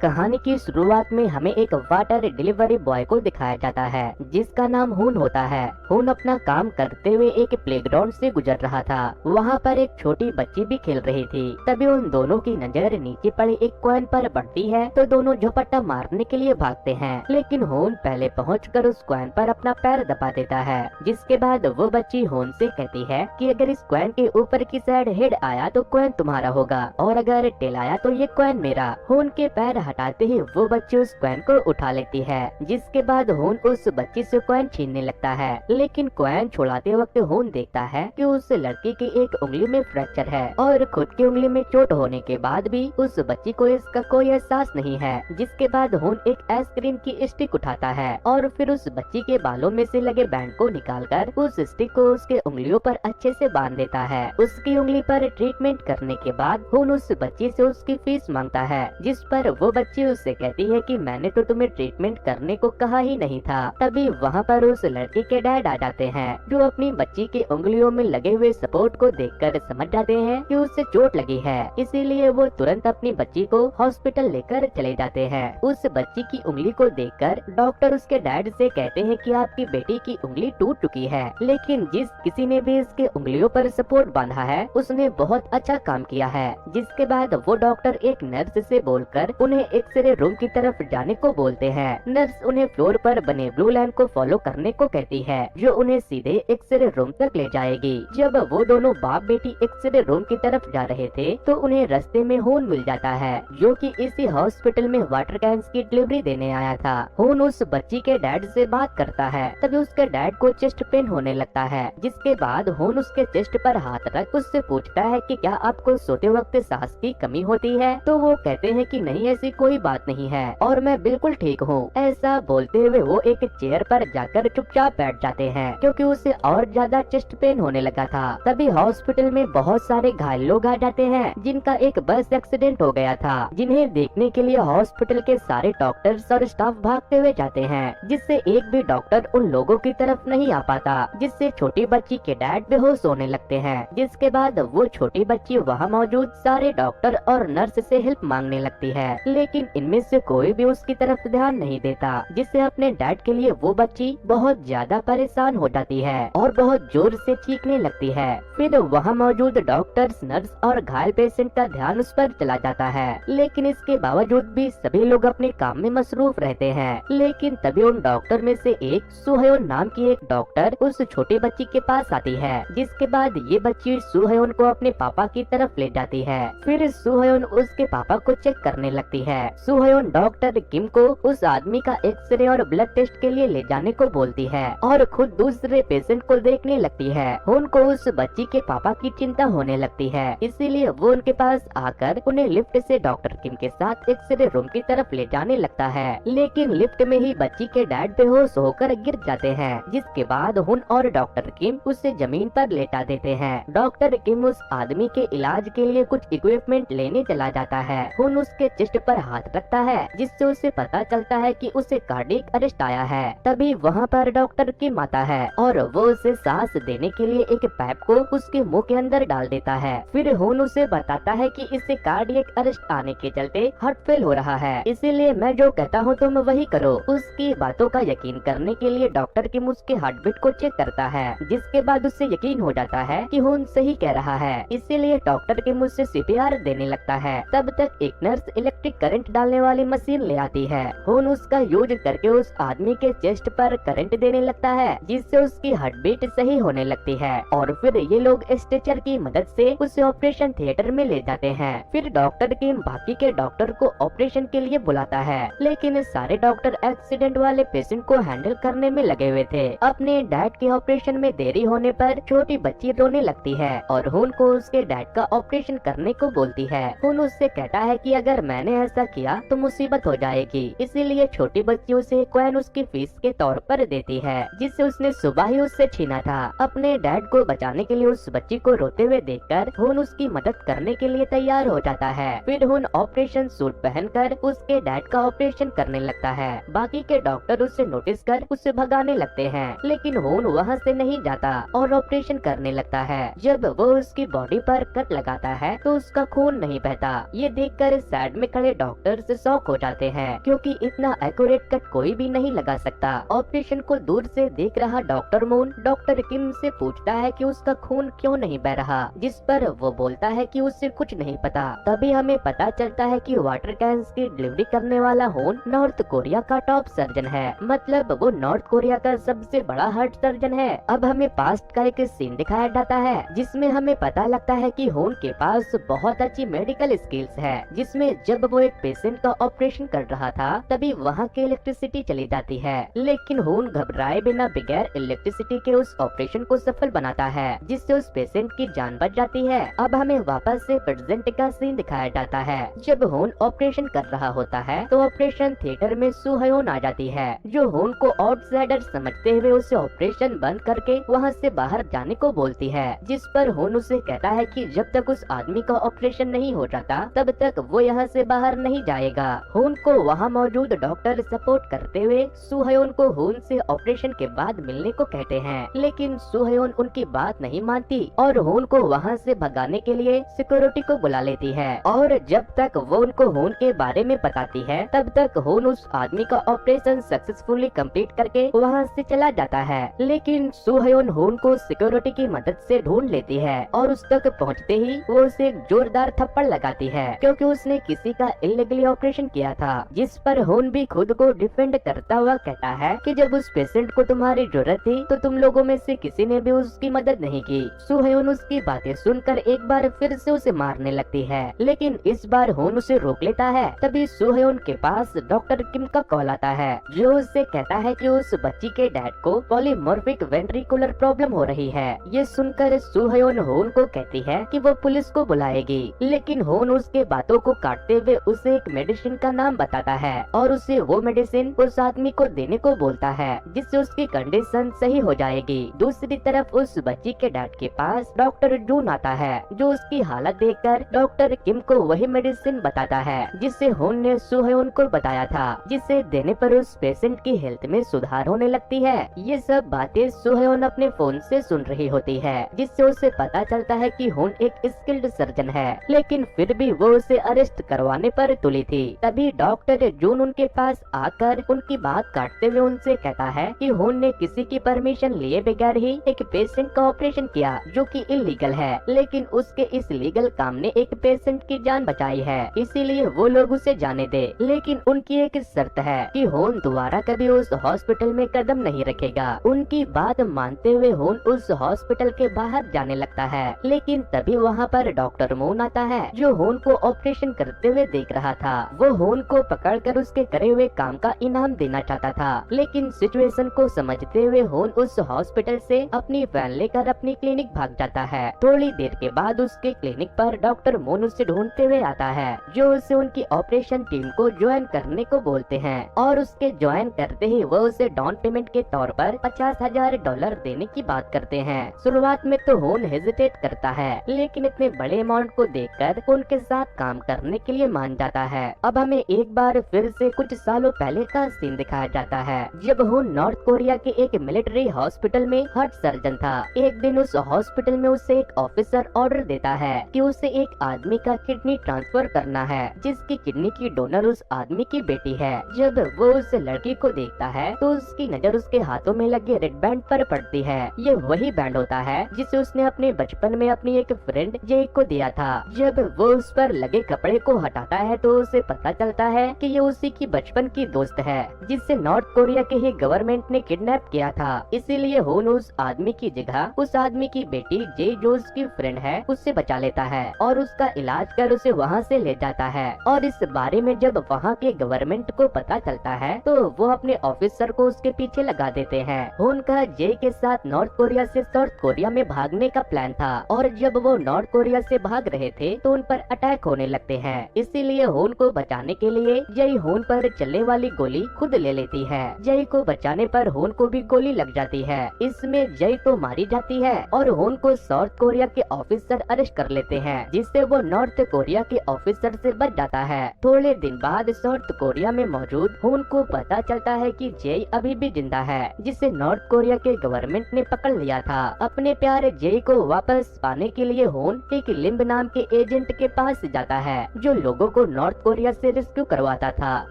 कहानी की शुरुआत में हमें एक वाटर डिलीवरी बॉय को दिखाया जाता है जिसका नाम हुन होता है। हुन अपना काम करते हुए एक प्लेग्राउंड से गुजर रहा था। वहाँ पर एक छोटी बच्ची भी खेल रही थी। तभी उन दोनों की नजर नीचे पड़े एक कॉइन पर पड़ती है तो दोनों झपट्टा मारने के लिए भागते हैं, लेकिन हुन पहले पहुंचकर उस कॉइन पर अपना पैर दबा देता है। जिसके बाद वो बच्ची हुन से कहती है कि अगर इस कॉइन के ऊपर की साइड हेड आया तो कॉइन तुम्हारा होगा और अगर टेल आया तो ये कॉइन मेरा। हुन के पैर हटाते ही वो बच्ची उस कॉइन को उठा लेती है। जिसके बाद हुन उस बच्ची से कॉइन छीनने लगता है, लेकिन कॉइन छुड़ाते वक्त हुन देखता है कि उस लड़की की एक उंगली में फ्रैक्चर है और खुद की उंगली में चोट होने के बाद भी उस बच्ची को इसका कोई एहसास नहीं है। जिसके बाद हुन एक आइसक्रीम की स्टिक उठाता है और फिर उस बच्ची के बालों में से लगे बैंड को निकालकर उस स्टिक को उसके उंगलियों पर अच्छे से बांध देता है। उसकी उंगली पर ट्रीटमेंट करने के बाद हुन उस बच्ची से उसकी फीस मांगता है, जिस पर वो बच्ची उससे कहती है कि मैंने तो तुम्हें ट्रीटमेंट करने को कहा ही नहीं था। तभी वहाँ पर उस लड़की के डैड आ जाते हैं, जो अपनी बच्ची की उंगलियों में लगे हुए सपोर्ट को देखकर समझ जाते हैं कि उससे चोट लगी है, इसीलिए वो तुरंत अपनी बच्ची को हॉस्पिटल लेकर चले जाते हैं। उस बच्ची की उंगली को देखकर डॉक्टर उसके डैड से कहते हैं कि आपकी बेटी की उंगली टूट चुकी है, लेकिन जिस किसी ने भी इसके उंगलियों पर सपोर्ट बांधा है उसने बहुत अच्छा काम किया है। जिसके बाद वो डॉक्टर एक नर्स से बोलकर उन्हें एक्सरे रूम की तरफ जाने को बोलते हैं। नर्स उन्हें फ्लोर पर बने ब्लू लाइन को फॉलो करने को कहती है, जो उन्हें सीधे एक्सरे रूम तक ले जाएगी। जब वो दोनों बाप बेटी एक्सरे रूम की तरफ जा रहे थे तो उन्हें रास्ते में हुन मिल जाता है, जो कि इसी हॉस्पिटल में वाटर कैंस की डिलीवरी देने आया था। हुन उस बच्ची के डैड से बात करता है, तभी उसके डैड को चेस्ट पेन होने लगता है। जिसके बाद हुन उसके चेस्ट पर हाथ रख उससे पूछता है कि क्या आपको सोते वक्त सांस की कमी होती है, तो वो कहते हैं कि नहीं, ऐसी कोई बात नहीं है और मैं बिल्कुल ठीक हूँ। ऐसा बोलते हुए वो एक चेयर पर जाकर चुपचाप बैठ जाते हैं, क्योंकि उसे और ज्यादा चेस्ट पेन होने लगा था। तभी हॉस्पिटल में बहुत सारे घायल लोग आ जाते हैं, जिनका एक बस एक्सीडेंट हो गया था, जिन्हें देखने के लिए हॉस्पिटल के सारे डॉक्टर्स और स्टाफ भागते हुए जाते हैं, जिससे एक भी डॉक्टर उन लोगों की तरफ नहीं आ पाता, जिससे छोटी बच्ची के डैड बेहोश होने लगते हैं। जिसके बाद वो छोटी बच्ची वहाँ मौजूद सारे डॉक्टर और नर्स से हेल्प मांगने लगती है, लेकिन इनमें से कोई भी उसकी तरफ ध्यान नहीं देता, जिससे अपने डैड के लिए वो बच्ची बहुत ज्यादा परेशान हो जाती है और बहुत जोर से चीखने लगती है। फिर वहाँ मौजूद डॉक्टर्स, नर्स और घायल पेशेंट का ध्यान उस पर चला जाता है, लेकिन इसके बावजूद भी सभी लोग अपने काम में मसरूफ रहते हैं। लेकिन तभी उन डॉक्टर में से एक सुहयोन नाम की एक डॉक्टर उस छोटी बच्ची के पास आती है, जिसके बाद ये बच्ची सुहयोन को अपने पापा की तरफ ले जाती है। फिर सुहयोन उसके पापा को चेक करने लगती है। सुहयोन डॉक्टर किम को उस आदमी का एक्सरे और ब्लड टेस्ट के लिए ले जाने को बोलती है और खुद दूसरे पेशेंट को देखने लगती है। उनको उस बच्ची के पापा की चिंता होने लगती है, इसीलिए वो उनके पास आकर उन्हें लिफ्ट से डॉक्टर किम के साथ एक्सरे रूम की तरफ ले जाने लगता है, लेकिन लिफ्ट में ही बच्ची के डैड बेहोश होकर गिर जाते हैं। जिसके बाद हुन और डॉक्टर किम उसे जमीन पर लेटा देते हैं। डॉक्टर किम उस आदमी के इलाज के लिए कुछ इक्विपमेंट लेने चला जाता है। हुन उसके चेस्ट पर हाथ रखता है, जिससे उसे पता चलता है कि उसे कार्डियक अरेस्ट आया है। तभी वहाँ पर डॉक्टर किम आता है और वो उसे सांस देने के लिए एक पाइप को उसके मुंह के अंदर डाल देता है। फिर हुन उसे बताता है कि इसे कार्डियक अरेस्ट आने के चलते हार्ट फेल हो रहा है, इसीलिए मैं जो कहता हूँ तुम वही करो। उसकी बातों का यकीन करने के लिए डॉक्टर किम उसके हार्ट बीट को चेक करता है, जिसके बाद उससे यकीन हो जाता है कि हुन सही कह रहा है, इसीलिए डॉक्टर किम उससे सीपीआर देने लगता है। तब तक एक नर्स इलेक्ट्रिक करंट डालने वाली मशीन ले आती है। हुन उसका यूज करके उस आदमी के चेस्ट पर करंट देने लगता है, जिससे उसकी हार्ट बीट सही होने लगती है और फिर ये लोग स्ट्रेचर की मदद से उसे ऑपरेशन थिएटर में ले जाते हैं। फिर डॉक्टर किम बाकी के डॉक्टर को ऑपरेशन के लिए बुलाता है, लेकिन सारे डॉक्टर एक्सीडेंट वाले पेशेंट को हैंडल करने में लगे हुए थे। अपने डैड के ऑपरेशन में देरी होने पर छोटी बच्ची रोने लगती है और हुन को उसके डैड का ऑपरेशन करने को बोलती है। हुन उससे कहता है कि अगर मैंने ऐसा किया तो मुसीबत हो जाएगी, इसीलिए छोटी बच्ची उसे कॉइन उसकी फीस के तौर पर देती है, जिससे उसने सुबह ही उससे छीना था। अपने डैड को बचाने के लिए उस बच्ची को रोते हुए देखकर हुन उसकी मदद करने के लिए तैयार हो जाता है। फिर हुन ऑपरेशन सूट पहनकर उसके डैड का ऑपरेशन करने लगता है। बाकी के डॉक्टर उसे नोटिस कर उसे भगाने लगते हैं, लेकिन हुन वहाँ से नहीं जाता और ऑपरेशन करने लगता है। जब वो उसकी बॉडी पर कट लगाता है तो उसका खून नहीं बहता। ये देखकर साइड में खड़े डॉक्टर से शॉक हो जाते हैं, क्योंकि इतना एक्यूरेट कट कोई भी नहीं लगा सकता। ऑपरेशन को दूर से देख रहा डॉक्टर मून डॉक्टर किम से पूछता है कि उसका खून क्यों नहीं बह रहा, जिस पर वो बोलता है कि उससे कुछ नहीं पता। तभी हमें पता चलता है कि वाटर कैंस की डिलीवरी करने वाला होन नॉर्थ कोरिया का टॉप सर्जन है, मतलब वो नॉर्थ कोरिया का सबसे बड़ा हार्ट सर्जन है। अब हमें पास्ट का एक सीन दिखाया जाता है जिसमें हमें पता लगता है कि होन के पास बहुत अच्छी मेडिकल स्किल्स है, जिसमें जब वो एक पेशेंट का ऑपरेशन कर रहा था तभी वहाँ की इलेक्ट्रिसिटी चली जाती है, लेकिन होन घबराए बिना बगैर इलेक्ट्रिसिटी के उस ऑपरेशन को सफल बनाता है, जिससे उस पेशेंट की जान बच जाती है। अब हमें वापस से प्रेजेंट का सीन दिखाया जाता है। जब होन ऑपरेशन कर रहा होता है तो ऑपरेशन थिएटर में सुहयोन आ जाती है, जो होन को आउटसाइडर समझते हुए उसे ऑपरेशन बंद करके वहाँ से बाहर जाने को बोलती है, जिस पर होन उसे कहता है कि जब तक उस आदमी का ऑपरेशन नहीं हो जाता तब तक वो यहाँ से बाहर नहीं जाएगा। होन को वहाँ मौजूद डॉक्टर सपोर्ट करते हुए सुहयोन को होन से ऑपरेशन के बाद मिलने को कहते हैं, लेकिन सुहयोन उनकी बात नहीं मानती और होन को वहाँ से भगाने के लिए सिक्योरिटी को बुला लेती है। और जब तक वो उनको होन के बारे में बताती है तब तक होन उस आदमी का ऑपरेशन सक्सेसफुली कंप्लीट करके वहाँ से चला जाता है, लेकिन सुहयोन होन को सिक्योरिटी की मदद से ढूंढ लेती है और उस तक पहुँचते ही वो उसे एक जोरदार थप्पड़ लगाती है, क्योंकि उसने किसी का इलीगली ऑपरेशन किया था, जिस पर होन भी खुद को डिफेंड करता हुआ कहता है कि जब उस पेशेंट को तुम्हारी जरूरत थी तो तुम लोगों में से किसी ने भी उसकी मदद नहीं की। सुहयोन उसकी बातें सुनकर एक बार फिर से उसे मारने लगती है, लेकिन इस बार होन उसे रोक लेता है। तभी सुहयोन के पास डॉक्टर किम का कॉल आता है, जो उससे कहता है कि उस बच्ची के डैड को पॉलीमॉर्फिक वेंट्रिकुलर प्रॉब्लम हो रही है। ये सुनकर सुहयोन होन को कहती है कि वो पुलिस को बुलाएगी, लेकिन होन उसके बातों को काटते हुए उसे एक मेडिसिन का नाम बताता है और उसे वो मेडिसिन उस आदमी को देने को बोलता है, जिससे उसकी कंडीशन सही हो जाएगी। दूसरी तरफ उस बच्ची के डैड के पास डॉक्टर जून आता है, जो उसकी हालत देखकर डॉक्टर किम को वही मेडिसिन बताता है जिसे होन ने सुहयोन को बताया था, जिसे देने पर उस पेशेंट की हेल्थ में सुधार होने लगती है। ये सब बातें सुहयोन अपने फोन से सुन रही होती है, जिससे उसे पता चलता है कि होन एक स्किल्ड सर्जन है, लेकिन फिर भी वो उसे अरेस्ट करवाने पर तुली थी। तभी डॉक्टर जून उनके पास आकर उनकी बात काटते हुए उनसे कहता है कि होन ने किसी की परमिशन लिए बगैर ही एक पेशेंट का ऑपरेशन किया, जो कि इलीगल है, लेकिन उसके इस लीगल काम ने एक पेशेंट की जान बचाई है, इसीलिए वो लोग उसे जाने दे। लेकिन उनकी एक शर्त है कि होन दोबारा कभी उस हॉस्पिटल में कदम नहीं रखेगा। उनकी बात मानते हुए होन उस हॉस्पिटल के बाहर जाने लगता है, लेकिन तभी वहाँ पर डॉक्टर मून आता है, जो होन को ऑपरेशन करते हुए देख रहा था। वो होन को पकड़कर उसके करे हुए काम का इनाम देना चाहता था, लेकिन सिचुएशन को समझते हुए होन उस हॉस्पिटल से अपनी वैन लेकर अपनी क्लिनिक भाग जाता है। थोड़ी देर के बाद उसके क्लिनिक पर डॉक्टर मून उसे ढूंढते हुए आता है, जो उसे उनकी ऑपरेशन टीम को ज्वाइन करने को बोलते हैं और उसके ज्वाइन करते ही वो उसे डाउन पेमेंट के तौर पर $50,000 देने की बात करते हैं। शुरुआत में तो होन हेजिटेट करता है, लेकिन इतने बड़े अमाउंट को देखकर उनके साथ काम करने के लिए मान जाता है। अब हमें एक बार फिर से कुछ सालों पहले का सीन दिखाया जाता है, जब होन नॉर्थ कोरिया के एक मिलिट्री हॉस्पिटल में हार्ट सर्जन था। एक दिन उस हॉस्पिटल में उसे एक ऑफिसर ऑर्डर देता है कि उसे एक आदमी का किडनी ट्रांसफर करना है, जिसकी किडनी की डोनर उस आदमी की बेटी है। जब वो उस लड़की को देखता है तो उसकी नजर उसके हाथों में लगे रेड बैंड पर पड़ती है। ये वही बैंड होता है जिसे उसने अपने बचपन में अपनी एक फ्रेंड जे को दिया था। जब वो उस पर लगे कपड़े को हटाता है तो उसे पता चलता है कि ये उसी की बचपन की दोस्त है, जिसे नॉर्थ कोरिया के ही गवर्नमेंट ने किडनैप किया था। इसीलिए होन उस आदमी की जगह उस आदमी की बेटी जे जो उसकी फ्रेंड है उससे बचा लेता है और उसका इलाज कर उसे वहाँ से ले जाता है। और इस बारे में जब वहाँ के गवर्नमेंट को पता चलता है तो वो अपने ऑफिसर को उसके पीछे लगा देते हैं। होन का जे के साथ नॉर्थ कोरिया से साउथ कोरिया में भागने का प्लान था, और जब वो नॉर्थ कोरिया से भाग रहे थे तो उन पर अटैक होने लगते हैं। इसीलिए होन को बचाने के लिए जय होन पर चलने वाली गोली खुद ले लेती है। जय को बचाने पर होन को भी गोली लग जाती है। इसमें जय तो मारी जाती है और होन को साउथ कोरिया के ऑफिसर अरेस्ट कर लेते हैं, जिससे वो नॉर्थ कोरिया के ऑफिसर से बच जाता है। थोड़े दिन बाद साउथ कोरिया में मौजूद होन को पता चलता है कि जय अभी भी जिंदा है, जिसे नॉर्थ कोरिया के गवर्नमेंट ने पकड़ लिया था। अपने प्यारे जय को वापस पाने के लिए होन एक लिम्ब नाम के एजेंट के पास जाता है, जो लोगों को नॉर्थ कोरिया से रेस्क्यू करवाता था।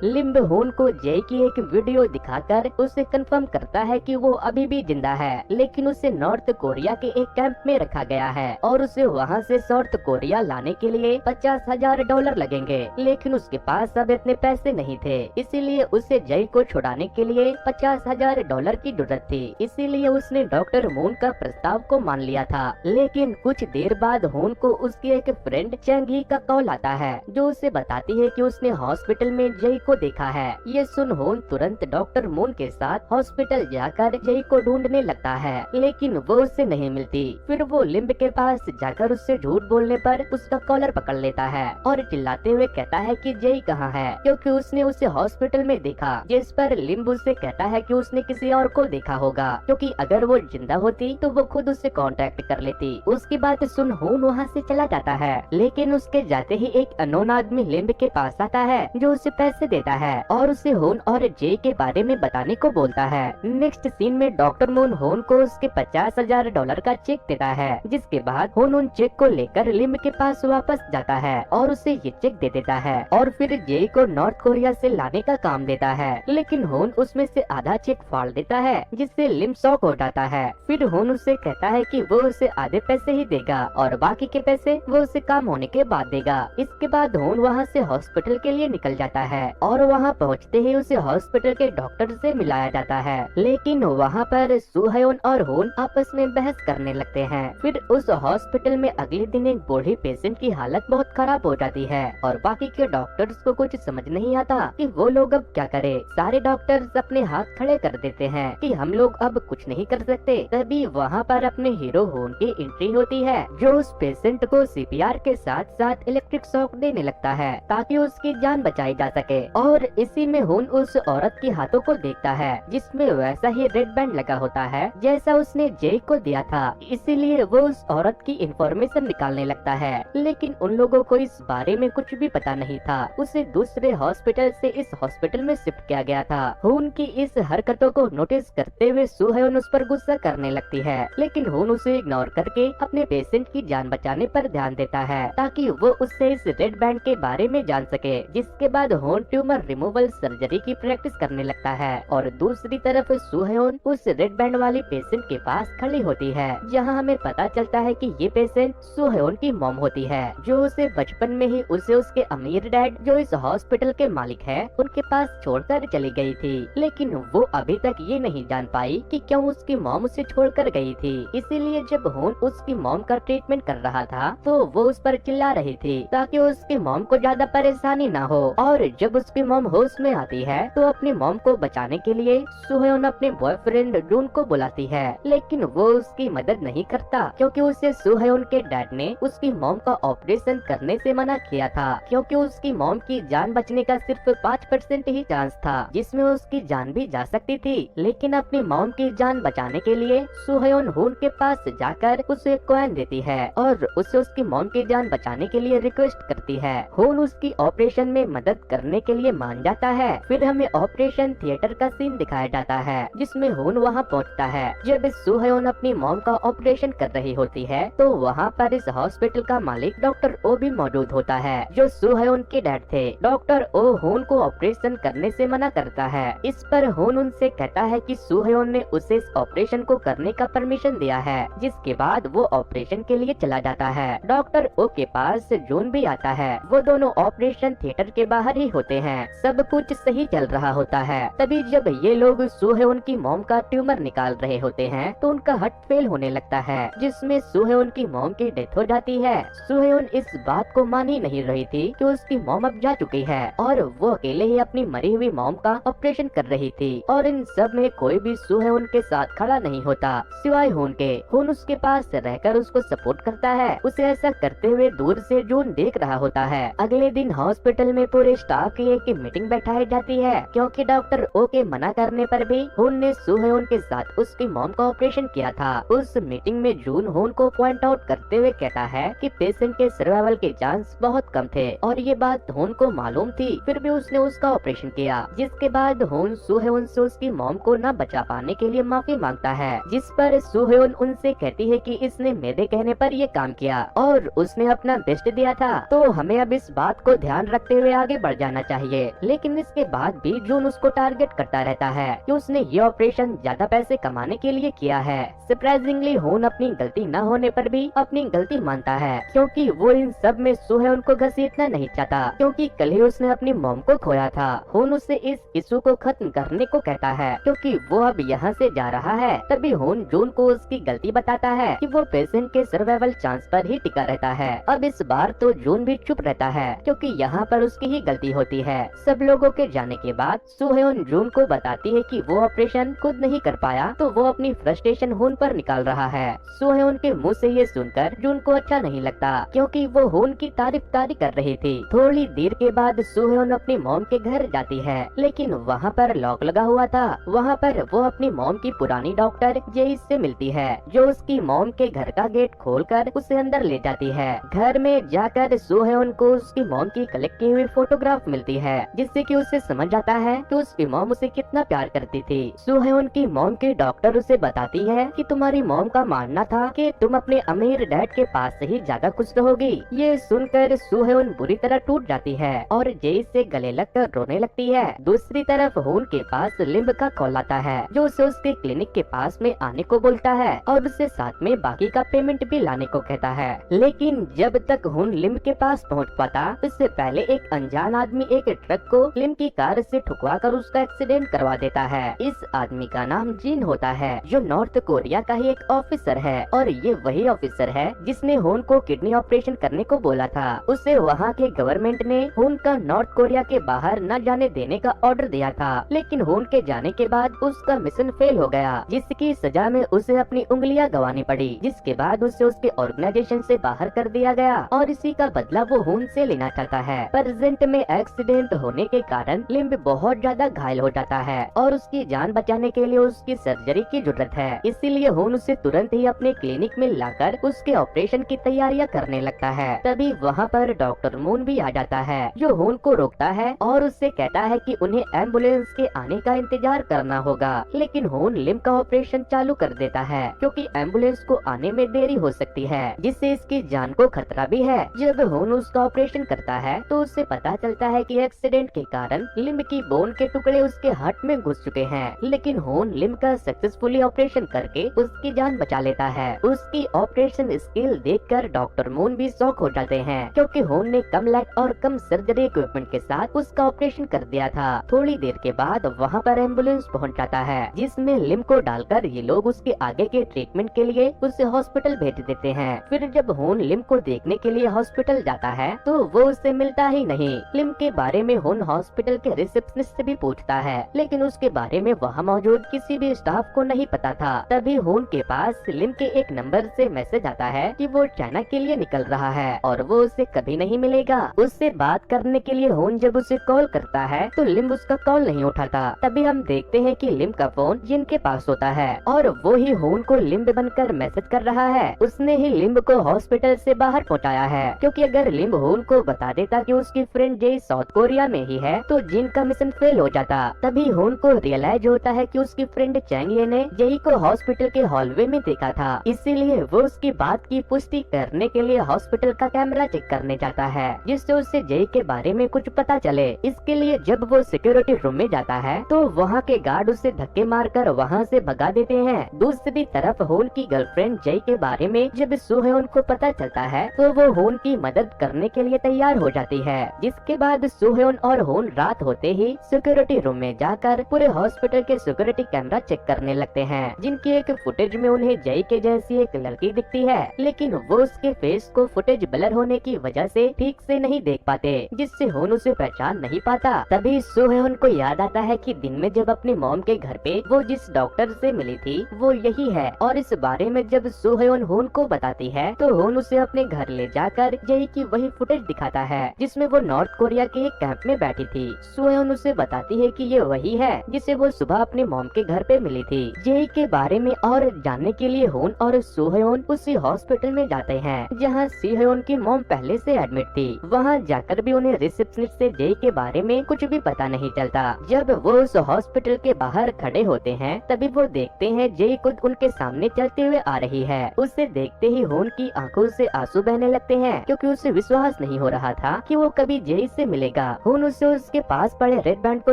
लिम्ब होन को जय की एक वीडियो दिखाकर उसे कंफर्म करता है कि वो अभी भी जिंदा है, लेकिन उसे नॉर्थ कोरिया के एक कैंप में रखा गया है और उसे वहाँ से साउथ कोरिया लाने के लिए $50,000 लगेंगे, लेकिन उसके पास अब इतने पैसे नहीं थे। इसीलिए उसे जय को छुड़ाने के लिए $50,000 की जरूरत थी। इसीलिए उसने डॉक्टर मून का प्रस्ताव को मान लिया था। लेकिन कुछ देर बाद होन को उसकी एक फ्रेंड चैंगी का कॉल आता है, जो उसे बताती है कि उसने हॉस्पिटल में जय को देखा है। ये सुन होन तुरंत डॉक्टर मून के साथ हॉस्पिटल जाकर जय को ढूंढने लगता है, लेकिन वो उससे नहीं मिलती। फिर वो लिम्ब के पास जाकर उससे झूठ बोलने पर उसका कॉलर पकड़ लेता है और चिल्लाते हुए कहता है कि जय कहाँ है, क्योंकि उसने उसे हॉस्पिटल में देखा। जिस पर लिम्ब उससे कहता है कि उसने किसी और को देखा होगा, क्योंकि अगर वो जिंदा होती तो वो खुद उससे कांटेक्ट कर लेती। उसकी बात सुन होन वहाँ से चला जाता है, लेकिन उसके जाते ही एक अननोन आदमी लिम्ब के पास आता है, जो उसे पैसे देता है और उसे होन और जय के बारे में बताने को बोलता है। नेक्स्ट सीन में डॉक्टर मून होन को उसके $50,000 का चेक देता है, जिसके बाद होन उन चेक को लेकर लिम्ब के पास वापस जाता है और उसे ये चेक दे देता है और फिर जय को नॉर्थ कोरिया से लाने का काम देता है। लेकिन होन उसमें से आधा चेक फाड़ देता है, जिससे लिम्ब शॉक हो जाता है। फिर होन उससे कहता है कि वो उसे आधे पैसे ही देगा और बाकी के पैसे वो उसे काम होने के बाद देगा। इसके बाद होन वहाँ से हॉस्पिटल के लिए निकल जाता है और वहाँ पहुँचते ही उसे हॉस्पिटल के डॉक्टर से मिलाया जाता है। लेकिन वहाँ पर सुहयोन और होन आपस में बहस करने लगते हैं। फिर उस हॉस्पिटल में अगले दिन एक बूढ़ी पेशेंट की हालत बहुत खराब हो जाती है और बाकी के डॉक्टर्स को कुछ समझ नहीं आता कि वो लोग अब क्या करें। सारे डॉक्टर्स अपने हाथ खड़े कर देते हैं कि हम लोग अब कुछ नहीं कर सकते। तभी वहाँ पर अपने हीरो होन की एंट्री होती है, जो उस पेशेंट को सीपीआर के साथ साथ इलेक्ट्रिक शॉक देने लगता है ताकि उसकी जान बचाई जा सके। और इसी में होन उस औरत के हाथों को देखता है, जिसमें वैसा ही रेड बैंड लगा होता है जैसा उसने जय को दिया था। इसीलिए वो उस औरत की इंफॉर्मेशन निकालने लगता है, लेकिन उन लोगों को इस बारे में कुछ भी पता नहीं था। उसे दूसरे हॉस्पिटल से इस हॉस्पिटल में शिफ्ट किया गया था। होन की इस हरकतों को नोटिस करते हुए सुहयोन उस पर गुस्सा करने लगती है, लेकिन होन उसे इग्नोर करके अपने पेशेंट की जान बचाने पर ध्यान देता है ताकि वो उससे इस रेड बैंड के बारे में जान सके। जिसके बाद होन ट्यूमर रिमूवल सर्जरी की प्रैक्टिस करने लगता है और दूसरी तरफ सुहयोन उस रेड बैंड वाली पेशेंट के पास खड़ी होती है, जहाँ हमें पता चलता है कि ये पेशेंट सुहयोन की मॉम होती है, जो उसे बचपन में ही उसे उसके अमीर डैड, जो इस हॉस्पिटल के मालिक है, उनके पास छोड़कर चली गई थी। लेकिन वो अभी तक ये नहीं जान पाई कि क्यों उसकी मॉम उसे छोड़कर गई थी। इसीलिए जब होन उसकी मॉम का ट्रीटमेंट कर रहा था तो वो उस पर चिल्ला रही थी ताकि उसकी मॉम को ज्यादा परेशानी ना हो। और जब उसकी मॉम होश में आती है तो अपनी मॉम को बचाने के लिए सुहयोन अपने बॉयफ्रेंड जून को बुलाती है, लेकिन वो उसकी मदद नहीं करता क्योंकि उसे सुहयोन के डैड ने उसकी मॉम का ऑपरेशन करने से मना किया था, क्योंकि उसकी मॉम की जान बचने का सिर्फ 5% ही चांस था, जिसमें उसकी जान भी जा सकती थी। लेकिन अपनी मॉम की जान बचाने के लिए सुहयोन होन के पास जाकर उसे कॉइन देती है और उसे उसकी मॉम की जान बचाने के लिए रिक्वेस्ट करती है। होन उसकी ऑपरेशन में मदद करने के लिए मान जाता है। फिर हमें ऑपरेशन थिएटर का सीन दिखाया जाता है, जिसमें होन वहाँ पहुँचता है। जब सुहयोन अपनी मॉम का ऑपरेशन कर रही होती है तो वहाँ पर इस हॉस्पिटल का मालिक डॉक्टर ओ भी मौजूद होता है, जो सुहयोन के डैड थे। डॉक्टर ओ होन को ऑपरेशन करने से मना करता है। इस पर होन उनसे कहता है कि सुहयोन ने उसे इस ऑपरेशन को करने का परमिशन दिया है, जिसके बाद वो ऑपरेशन के लिए चला जाता है। डॉक्टर ओ के पास जून भी आता है। वो दोनों ऑपरेशन थिएटर के बाहर ही होते हैं। सब कुछ सही चल रहा होता है। तभी जब ये लोग सुहयोन की मॉम का ट्यूमर निकाल रहे होते हैं तो उनका हार्ट फेल होने लगता है, जिसमें सुहयोन की मॉम की डेथ हो जाती है। सुहयोन इस बात को मान ही नहीं रही थी कि उसकी मॉम अब जा चुकी है और वो अकेले ही अपनी मरी हुई मॉम का ऑपरेशन कर रही थी। और इन सब में कोई भी सुहयोन के साथ खड़ा नहीं होता सिवाय होन के। होन उसके पास रहकर उसको सपोर्ट करता है। उसे ऐसा करते हुए दूर से जून देख रहा होता है। अगले दिन हॉस्पिटल में पूरे स्टाफ की एक मीटिंग बैठाई जाती है, क्योंकि डॉक्टर ओ के मना करने पर भी होन ने सुहयोन के साथ उसकी मॉम का ऑपरेशन किया था। उस मीटिंग में जून होन को पॉइंट आउट करते हुए कहता है कि पेशेंट के सर्वाइवल के चांस बहुत कम थे और ये बात होन को मालूम थी, फिर भी उसने उसका ऑपरेशन किया। जिसके बाद होन सुहयोन से उसकी मॉम को न बचा पाने के लिए माफी मांगता है, जिस पर सुहयोन उनसे कहती है कि इसने मेरे कहने पर ये काम किया और उसने अपना बेस्ट दिया था, तो हमें अब इस बात बात को ध्यान रखते हुए आगे बढ़ जाना चाहिए। लेकिन इसके बाद भी जून उसको टारगेट करता रहता है कि उसने ये ऑपरेशन ज्यादा पैसे कमाने के लिए किया है। सरप्राइजिंगली होन अपनी गलती न होने पर भी अपनी गलती मानता है, क्योंकि वो इन सब में सुहेवन को घसीटना नहीं चाहता, क्योंकि कल ही उसने अपनी मॉम को खोया था। होन उससे इस इशू को खत्म करने को कहता है, क्योंकि वो अब यहाँ से जा रहा है। तभी होन जून को उसकी गलती बताता है कि वो पेशेंट के सर्वाइवल चांस पर ही टिका रहता है। अब इस बार तो जून भी चुप रहता है, क्योंकि यहाँ पर उसकी ही गलती होती है। सब लोगों के जाने के बाद सुहेवन जून को बताती है कि वो ऑपरेशन खुद नहीं कर पाया, तो वो अपनी फ्रस्ट्रेशन होन पर निकाल रहा है। सुहेवन के मुंह से ये सुनकर जून को अच्छा नहीं लगता, क्योंकि वो होन की तारीफ कर रही थी। थोड़ी देर के बाद सुहेवन अपनी मॉम के घर जाती है, लेकिन वहाँ पर लॉक लगा हुआ था। वहाँ पर वो अपनी मॉम की पुरानी डॉक्टर जेई से मिलती है, जो उसकी मॉम के घर का गेट खोलकर उसे अंदर ले जाती है। घर में जाकर सुहेवन को उसकी मॉम की कलेक्ट की हुई फोटोग्राफ मिलती है, जिससे कि उसे समझ आता है कि उसकी मॉम उसे कितना प्यार करती थी। सुहेवन की मॉम की डॉक्टर उसे बताती है कि तुम्हारी मॉम का मानना था कि तुम अपने अमीर डैड के पास से ही ज्यादा खुश रहोगी। ये सुनकर सुहेवन बुरी तरह टूट जाती है और जेई से गले लगकर रोने लगती है। दूसरी तरफ होन के पास लिम्ब का कॉल आता है, जो उसे उसके क्लिनिक के पास में आने को बोलता है और उससे साथ में बाकी का पेमेंट भी लाने को कहता है। लेकिन जब तक होन लिम्ब के पास पहुंच पाता, इससे पहले एक अनजान आदमी एक ट्रक को लिम्ब की कार से ठुकवा कर उसका एक्सीडेंट करवा देता है। इस आदमी का नाम जिन होता है, जो नॉर्थ कोरिया का ही एक ऑफिसर है, और ये वही ऑफिसर है जिसने होन को किडनी ऑपरेशन करने को बोला था। उसे वहाँ के गवर्नमेंट ने होन का नॉर्थ कोरिया के बाहर न जाने देने का ऑर्डर दिया था, लेकिन होन के जाने के बाद उसका मिशन फेल हो गया, जिसकी सजा में उसे अपनी उंगलियां गंवानी पड़ी, जिसके बाद उसे उसके ऑर्गेनाइजेशन से बाहर कर दिया गया और इसी का बदला वो होन से लेना चाहता है। प्रेजेंट में एक्सीडेंट होने के कारण लिम्ब बहुत ज्यादा घायल हो जाता है और उसकी जान बचाने के लिए उसकी सर्जरी की जरूरत है। इसीलिए होन उसे तुरंत ही अपने क्लिनिक में लाकर उसके ऑपरेशन की तैयारियां करने लगता है। तभी वहाँ पर डॉक्टर मून भी आ जाता है, जो होन को रोकता है और उससे कहता है कि उन्हें एम्बुलेंस के आने का इंतजार करना होगा। लेकिन होन लिम्ब का ऑपरेशन चालू कर देता है, क्योंकि एम्बुलेंस को आने में देरी हो सकती है, जिससे इसकी जान को खतरा भी है। जब होन उसका ऑपरेशन करता है तो उससे पता चलता है कि एक्सीडेंट के कारण लिम्ब की बोन के टुकड़े उसके हार्ट में घुस चुके हैं। लेकिन होन लिम्ब का सक्सेसफुली ऑपरेशन करके उसकी जान बचा लेता है। उसकी ऑपरेशन स्किल देखकर डॉक्टर मून भी शॉक हो जाते हैं, क्योंकि होन ने कम लैब और कम सर्जरी इक्विपमेंट के साथ उसका ऑपरेशन कर दिया था। थोड़ी देर के बाद वहाँ पर एम्बुलेंस पहुँच जाता है, जिसमें लिम्ब को डालकर ये लोग उसके आगे के ट्रीटमेंट के लिए उसे हॉस्पिटल भेज देते हैं। फिर जब होन लिम्ब को देखने के लिए हॉस्पिटल जाता है तो वो उससे मिलता ही नहीं। लिम्ब के बारे में होन हॉस्पिटल के रिसेप्शनिस्ट से भी पूछता है, लेकिन उसके बारे में वहाँ मौजूद किसी भी स्टाफ को नहीं पता था। तभी होन के पास लिम्ब के एक नंबर से मैसेज आता है कि वो चाइना के लिए निकल रहा है और वो उससे कभी नहीं मिलेगा। उससे बात करने के लिए होन जब उसे कॉल करता है तो लिम्ब उसका कॉल नहीं उठाता। तभी हम देखते हैं कि लिम्ब का फोन जिन के पास होता है और वो ही होन को लिम्ब बनकर मैसेज कर रहा है। उसने ही लिम्ब को हॉस्पिटल से बाहर पहुंचाया है, क्योंकि अगर लिम्ब होन को बता देता कि उसकी फ्रेंड जेई साउथ कोरिया में ही है तो जिन का मिशन फेल हो जाता। तभी होन को रियलाइज होता है कि उसकी फ्रेंड चैंग ये ने जेई को हॉस्पिटल के हॉलवे में देखा था, इसीलिए वो उसकी बात की पुष्टि करने के लिए हॉस्पिटल का कैमरा चेक करने जाता है, जिससे उसे जेई के बारे में कुछ पता चले। इसके लिए जब वो सिक्योरिटी रूम में जाता है तो वहाँ के गार्ड उसे धक्के मारकर वहाँ से भगा देते हैं। दूसरी तरफ होन की गर्लफ्रेंड जेई के बारे में जब सुहेवन को पता चलता है तो वो होन की मदद करने के लिए तैयार हो जाती है। जिसके बाद सुहेवन और होन रात होते ही सिक्योरिटी रूम में जाकर पूरे हॉस्पिटल के सिक्योरिटी कैमरा चेक करने लगते हैं, जिनकी एक फुटेज में उन्हें जेई के जैसी एक लड़की दिखती है, लेकिन वो उसके फेस को फुटेज ब्लर होने की वजह से ठीक से नहीं देख पाते, जिससे होन उसे पहचान नहीं पाता। तभी सुहेवन को याद आता है कि दिन में जब अपनी मॉम के घर पे वो जिस डॉक्टर से मिली थी वो यही है, और इस बारे में जब सुहेवन होन को बताती है तो होन उसे अपने घर ले जाकर जेई की वही फुटेज दिखाता है जिसमें वो नॉर्थ कोरिया के एक कैंप में बैठी थी। सुहेवन उसे बताती है कि ये वही है जिसे वो सुबह अपने मॉम के घर पे मिली थी। जेई के बारे में और जानने के लिए होन और सुहेवन उसी हॉस्पिटल में जाते हैं जहाँ सुहेवन की मॉम पहले से एडमिट थी। वहाँ जाकर भी उन्हें रिसेप्शनिस्ट से जेई के बारे में कुछ भी पता नहीं चलता। जब वो उस हॉस्पिटल के बाहर खड़े होते हैं तभी वो देखते हैं जेई खुद उनके सामने चलते हुए आ रही है। उसे देखते ही होन की आंखों से आंसू बहने लगते हैं, क्योंकि उसे विश्वास नहीं हो रहा रहा था कि वो कभी जेई से मिलेगा। हुन उसे उसके पास पड़े रेड बैंड को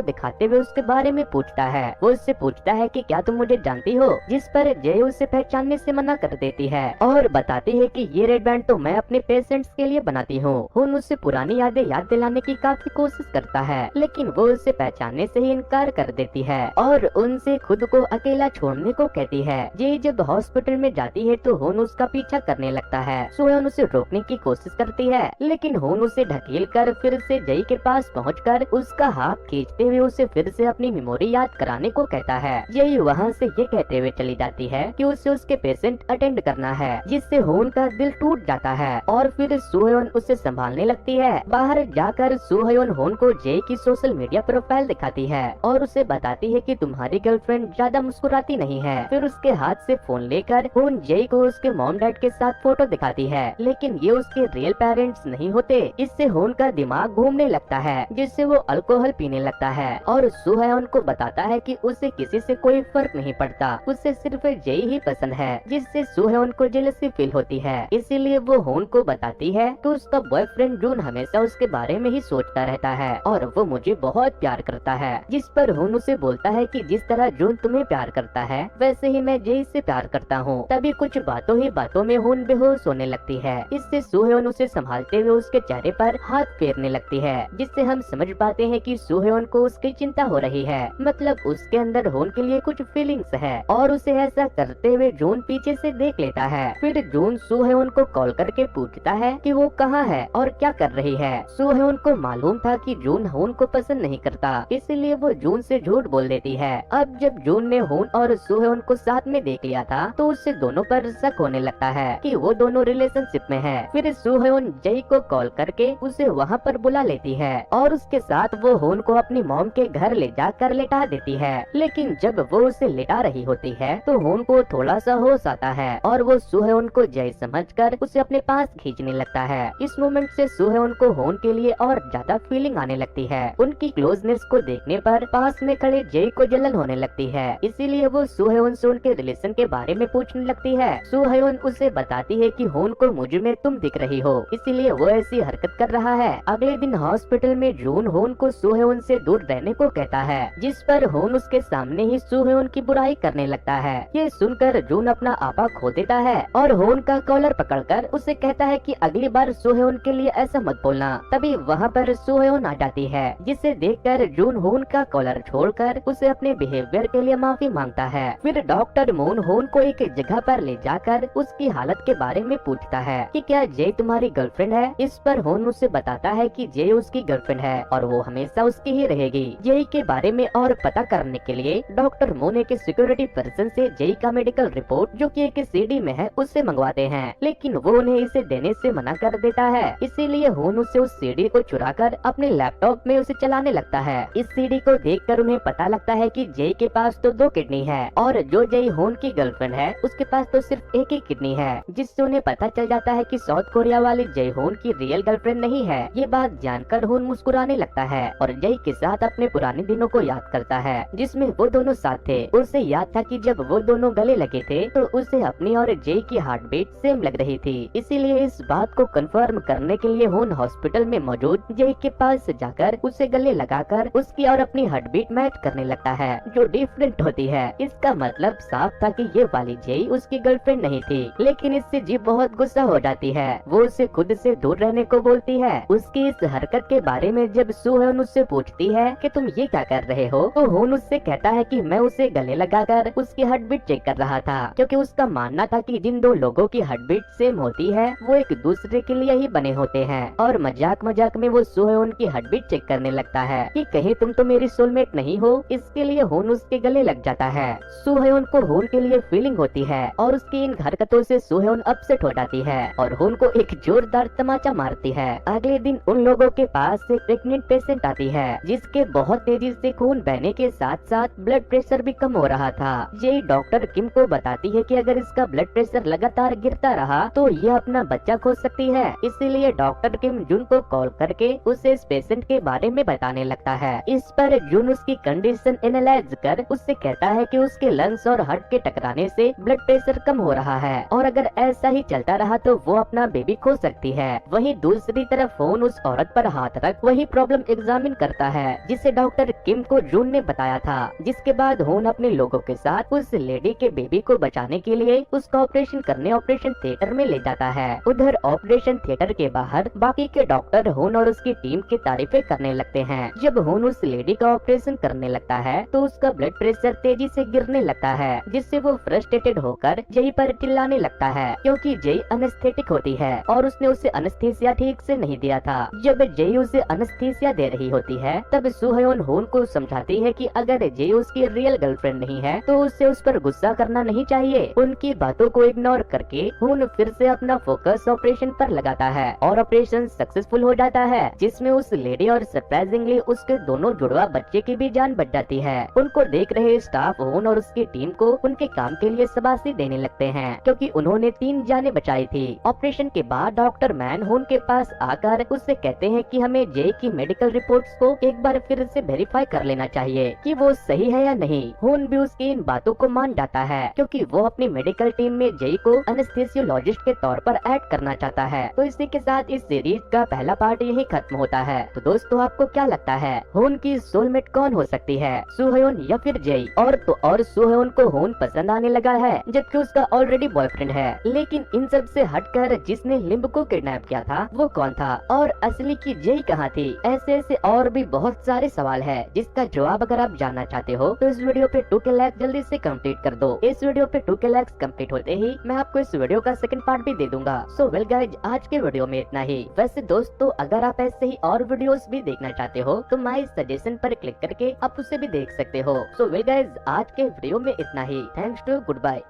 दिखाते हुए उसके बारे में पूछता है। वो उससे पूछता है कि क्या तुम मुझे जानती हो, जिस पर जेई उसे पहचानने से मना कर देती है और बताती है कि ये रेड बैंड तो मैं अपने पेशेंट्स के लिए बनाती हूँ। हुन उससे पुरानी यादें याद दिलाने की काफी कोशिश करता है, लेकिन वो उसे पहचानने से ही इनकार कर देती है और उनसे खुद को अकेला छोड़ने को कहती है। जेई जब हॉस्पिटल में जाती है तो हुन उसका पीछा करने लगता है। सोहेन उसे रोकने की कोशिश करती है, लेकिन हुन उसे ढकेल कर फिर से जेई के पास पहुंचकर उसका हाथ खींचते हुए उसे फिर से अपनी मेमोरी याद कराने को कहता है। जेई वहाँ से ये कहते हुए चली जाती है कि उसे उसके पेशेंट अटेंड करना है, जिससे हुन का दिल टूट जाता है और फिर सोहेन उसे संभालने लगती है। बाहर जाकर सोहेन हुन को जेई की सोशल मीडिया प्रोफाइल दिखाती है और उसे बताती है कि तुम्हारी गर्लफ्रेंड ज्यादा मुस्कुराती नहीं है। फिर उसके हाथ से फोन लेकर हुन जेई को उसके मॉम डैड के साथ फोटो दिखाती है, लेकिन ये उसके रियल पेरेंट्स नहीं होते। इससे हुन का दिमाग घूमने लगता है, जिससे वो अल्कोहल पीने लगता है और सोहेन को बताता है कि उसे किसी से कोई फर्क नहीं पड़ता, उसे सिर्फ जेई ही पसंद है, जिससे सोहेन को जेलसी फील होती है। इसीलिए वो हुन को बताती है कि उसका बॉयफ्रेंड जून हमेशा उसके बारे में ही सोचता रहता है और वो मुझे बहुत प्यार करता है। जिस पर हुन उसे बोलता है कि जिस तरह जून तुम्हें प्यार करता है वैसे ही मैं जेई से प्यार करता हूँ। तभी कुछ बातों ही बातों में हुन बेहोश होने लगती है। इससे सोहेन उसे संभालते हुए उसके चेहरे पर हाथ फेरने लगती है, जिससे हम समझ पाते हैं कि सोहेन को उसकी चिंता हो रही है, मतलब उसके अंदर हुन के लिए कुछ फीलिंग्स है। और उसे ऐसा करते हुए जून पीछे से देख लेता है। फिर जून सोहेन को कॉल करके पूछता है कि वो कहाँ है और क्या कर रही है। सोहेन को मालूम था कि जून हुन को पसंद नहीं करता, इसीलिए वो जून से झूठ बोल देती है। अब जब जून ने हुन और सोहेन को साथ में देख लिया था तो उससे दोनों पर शक होने लगता है कि वो दोनों रिलेशनशिप में है। फिर सोहेन जेई को कॉल करके उसे वहाँ पर बुला लेती है और उसके साथ वो हुन को अपनी मॉम के घर ले जाकर लेटा देती है। लेकिन जब वो उसे लेटा रही होती है तो हुन को थोड़ा सा होश आता है और वो सोहेन को जेई समझकर उसे अपने पास खींचने लगता है। इस मोमेंट से सोहेन को हुन के लिए और ज्यादा फीलिंग आने लगती है। उनकी क्लोजनेस को देखने पर पास में खड़े जेई को जलन होने लगती है, इसीलिए वो सोहेन से उनके रिलेशन के बारे में पूछने लगती है। सोहेन उसे बताती है कि हुन को मुझ में तुम दिख रही हो, इसीलिए वो ऐसी हरकत कर रहा है। अगले दिन हॉस्पिटल में जून हुन को सोहेन से दूर रहने को कहता है, जिस पर हुन उसके सामने ही सोहेन की बुराई करने लगता है। ये सुनकर जून अपना आपा खो देता है और हुन का कॉलर पकड़कर उसे कहता है कि अगली बार सोहेन के लिए ऐसा मत बोलना। तभी वहाँ पर सोहेन आ जाती है, जिसे देखकर जून हुन का कॉलर छोड़कर उसे अपने बिहेवियर के लिए माफी मांगता है। फिर डॉक्टर मून हुन को एक जगह पर ले जाकर उसकी हालत के बारे में पूछता है कि क्या जेई तुम्हारी गर्लफ्रेंड है। इस पर हुन उसे बताता है कि जेई उसकी गर्लफ्रेंड है और वो हमेशा उसकी ही रहेगी। जेई के बारे में और पता करने के लिए डॉक्टर मून एक सिक्योरिटी पर्सन से जेई का मेडिकल रिपोर्ट जो कि एक सीडी में है उससे मंगवाते हैं, लेकिन वो उन्हें इसे देने से मना कर देता है। इसीलिए हुन उसे उस सीडी को चुराकर अपने लैपटॉप में उसे चलाने लगता है। इस सीडी को देखकर उन्हें पता लगता है कि जेई के पास तो 2 किडनी है और जो जेई हुन की गर्लफ्रेंड है उसके पास तो सिर्फ एक ही किडनी है, जिससे उन्हें पता चल जाता है कि साउथ कोरिया वाली जेई हुन की रियल गर्लफ्रेंड नहीं है। ये बात जानकर हुन मुस्कुराने लगता है और जेई के साथ अपने पुराने दिनों को याद करता है जिसमें वो दोनों साथ थे। उसे याद था कि जब वो दोनों गले लगे थे तो उसे अपनी और जेई की हार्ट बीट सेम लग रही थी। इसीलिए इस बात को कंफर्म करने के लिए हुन हॉस्पिटल में मौजूद जेई के पास जाकर उसे गले लगाकर उसकी और अपनी हार्ट बीट मैच करने लगता है, जो डिफरेंट होती है। इसका मतलब साफ था कि ये वाली जेई उसकी गर्लफ्रेंड नहीं थी, लेकिन इससे जी बहुत गुस्सा हो जाती है। वो उसे खुद से दूर रहने को बोलती है। उसकी इस हरकत के बारे में जब सोहेन उससे पूछती है कि तुम ये क्या कर रहे हो, तो हुन उससे कहता है कि मैं उसे गले लगाकर उसकी हार्ट बीट चेक कर रहा था, क्योंकि उसका मानना था कि जिन 2 लोगों की हार्ट बीट सेम होती है वो एक दूसरे के लिए ही बने होते हैं। और मजाक मजाक में वो सोहेन की हार्ट बीट चेक करने लगता है कि कहीं तुम तो मेरी सोलमेट नहीं हो। इसके लिए हुन उसके गले लग जाता है। सोहेन को हुन के लिए फीलिंग होती है और उसकी इन हरकतों से सोहेन अपसेट हो जाती है और हुन को एक जोरदार तमाचा मारती है। अगले दिन उन लोगों के पास एक प्रेग्नेंट पेशेंट आती है जिसके बहुत तेजी से खून बहने के साथ साथ ब्लड प्रेशर भी कम हो रहा था। जेई डॉक्टर किम को बताती है कि अगर इसका ब्लड प्रेशर लगातार गिरता रहा तो ये अपना बच्चा खो सकती है। इसीलिए डॉक्टर किम जून को कॉल करके उसे इस पेशेंट के बारे में बताने लगता है। इस पर जून उसकी कंडीशन एनालाइज कर उससे कहता है कि उसके लंग्स और हार्ट के टकराने से ब्लड प्रेशर कम हो रहा है और अगर ऐसा ही चलता रहा तो वो अपना बेबी खो सकती है। वहीं दूसरी तरफ होन उस औरत पर हाथ रख वही प्रॉब्लम एग्जामिन करता है जिसे डॉक्टर किम को जून ने बताया था। जिसके बाद होन अपने लोगों के साथ उस लेडी के बेबी को बचाने के लिए उसका ऑपरेशन करने ऑपरेशन थिएटर में ले जाता है। उधर ऑपरेशन थिएटर के बाहर बाकी के डॉक्टर होन और उसकी टीम की तारीफें करने लगते हैं। जब होन उस लेडी का ऑपरेशन करने लगता है तो उसका ब्लड प्रेशर तेजी से गिरने लगता है, जिससे वो फ्रस्ट्रेटेड होकर जय पर चिल्लाने लगता है क्योंकि जय अनेस्थेटिक होती है और उसने उसे अनेस्थीसिया ठीक से नहीं दिया था। जब जय उसे अनेस्थीसिया दे रही होती है तब सुहयोन होन को समझाती है कि अगर जय उसकी रियल गर्लफ्रेंड नहीं है तो उसे उस पर गुस्सा करना नहीं चाहिए। उनकी बातों को इग्नोर करके होन फिर से अपना फोकस ऑपरेशन पर लगाता है और ऑपरेशन सक्सेसफुल हो जाता है, जिसमें उस लेडी और सरप्राइजिंगली उसके दोनों जुड़वा बच्चे की भी जान बच जाती है। उनको देख रहे स्टाफ होन और उसकी टीम को उनके काम के लिए शाबाशी देने लगते हैं क्योंकि उन्होंने 3 जानें बचाई थी। ऑपरेशन के बाद डॉक्टर मैन होन के पास आकर उससे कहते हैं कि हमें जय की मेडिकल रिपोर्ट्स को एक बार फिर से वेरीफाई कर लेना चाहिए कि वो सही है या नहीं। होन भी उसकी इन बातों को मान जाता है क्योंकि वो अपनी मेडिकल टीम में जय को एनेस्थीसियोलॉजिस्ट के तौर पर ऐड करना चाहता है। तो इसी के साथ इस सीरीज का पहला पार्ट यही खत्म होता है। तो दोस्तों आपको क्या लगता है होन की सोलमेट कौन हो सकती है, सुहयोन या फिर जय? और सुहयोन को होन पसंद आने लगा है जबकि उसका ऑलरेडी बॉयफ्रेंड है। लेकिन इन सब से हटकर जिसने लिम्ब को किडनैप किया था वो कौन था और असली की जय कहाँ थी? ऐसे ऐसे और भी बहुत सारे सवाल है जिसका जवाब अगर आप जानना चाहते हो तो इस वीडियो पे 2K लाइक जल्दी से कंप्लीट कर दो। इस वीडियो पे 2K लाइक्स कंप्लीट होते ही मैं आपको इस वीडियो का सेकंड पार्ट भी दे दूंगा। सो वेल गाइज आज के वीडियो में इतना ही। वैसे दोस्तों अगर आप ऐसे ही और वीडियोस भी देखना चाहते हो तो माय सजेशन पर क्लिक करके आप उसे भी देख सकते हो। सो वेल गाइज आज के वीडियो में इतना ही। Thanks to good bye.